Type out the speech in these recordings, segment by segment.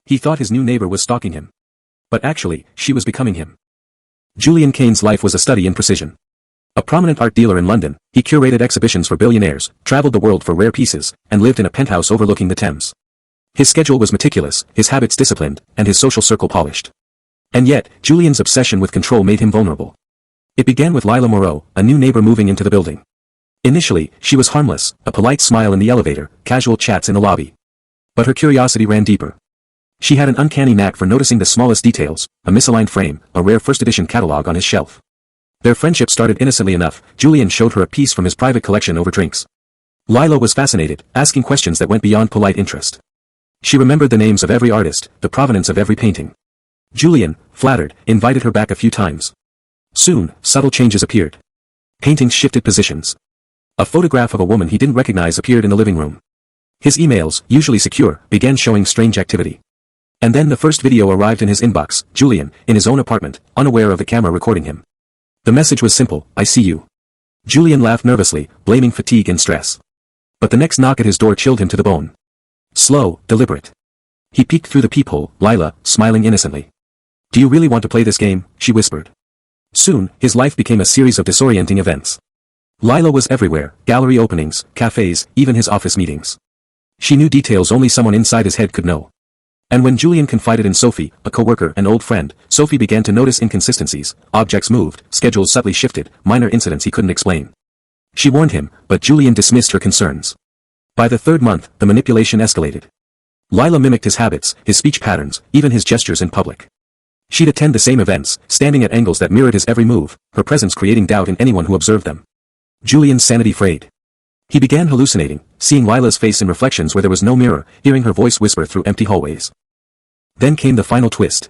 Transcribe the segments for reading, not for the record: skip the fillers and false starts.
He thought his new neighbor was stalking him. But actually, she was becoming him. Julian Kane's life was a study in precision. A prominent art dealer in London, he curated exhibitions for billionaires, traveled the world for rare pieces, and lived in a penthouse overlooking the Thames. His schedule was meticulous, his habits disciplined, and his social circle polished. And yet, Julian's obsession with control made him vulnerable. It began with Lila Moreau, a new neighbor moving into the building. Initially, she was harmless, a polite smile in the elevator, casual chats in the lobby. But her curiosity ran deeper. She had an uncanny knack for noticing the smallest details, a misaligned frame, a rare first-edition catalog on his shelf. Their friendship started innocently enough. Julian showed her a piece from his private collection over drinks. Lila was fascinated, asking questions that went beyond polite interest. She remembered the names of every artist, the provenance of every painting. Julian, flattered, invited her back a few times. Soon, subtle changes appeared. Paintings shifted positions. A photograph of a woman he didn't recognize appeared in the living room. His emails, usually secure, began showing strange activity. And then the first video arrived in his inbox, Julian, in his own apartment, unaware of the camera recording him. The message was simple, "I see you." Julian laughed nervously, blaming fatigue and stress. But the next knock at his door chilled him to the bone. Slow, deliberate. He peeked through the peephole, Lila, smiling innocently. "Do you really want to play this game?" she whispered. Soon, his life became a series of disorienting events. Lila was everywhere, gallery openings, cafes, even his office meetings. She knew details only someone inside his head could know. And when Julian confided in Sophie, a coworker and old friend, Sophie began to notice inconsistencies, objects moved, schedules subtly shifted, minor incidents he couldn't explain. She warned him, but Julian dismissed her concerns. By the third month, the manipulation escalated. Lila mimicked his habits, his speech patterns, even his gestures in public. She'd attend the same events, standing at angles that mirrored his every move, her presence creating doubt in anyone who observed them. Julian's sanity frayed. He began hallucinating, seeing Lila's face in reflections where there was no mirror, hearing her voice whisper through empty hallways. Then came the final twist.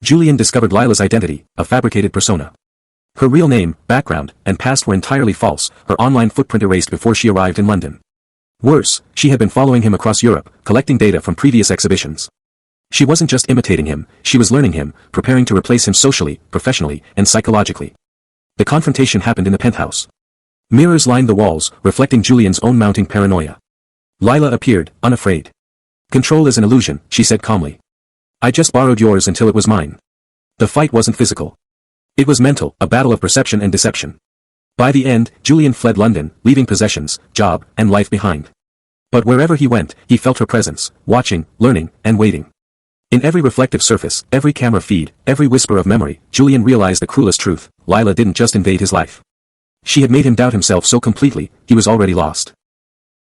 Julian discovered Lila's identity, a fabricated persona. Her real name, background, and past were entirely false, her online footprint erased before she arrived in London. Worse, she had been following him across Europe, collecting data from previous exhibitions. She wasn't just imitating him, she was learning him, preparing to replace him socially, professionally, and psychologically. The confrontation happened in the penthouse. Mirrors lined the walls, reflecting Julian's own mounting paranoia. Lila appeared, unafraid. "Control is an illusion," she said calmly. "I just borrowed yours until it was mine." The fight wasn't physical. It was mental, a battle of perception and deception. By the end, Julian fled London, leaving possessions, job, and life behind. But wherever he went, he felt her presence, watching, learning, and waiting. In every reflective surface, every camera feed, every whisper of memory, Julian realized the cruelest truth: Lila didn't just invade his life. She had made him doubt himself so completely, he was already lost.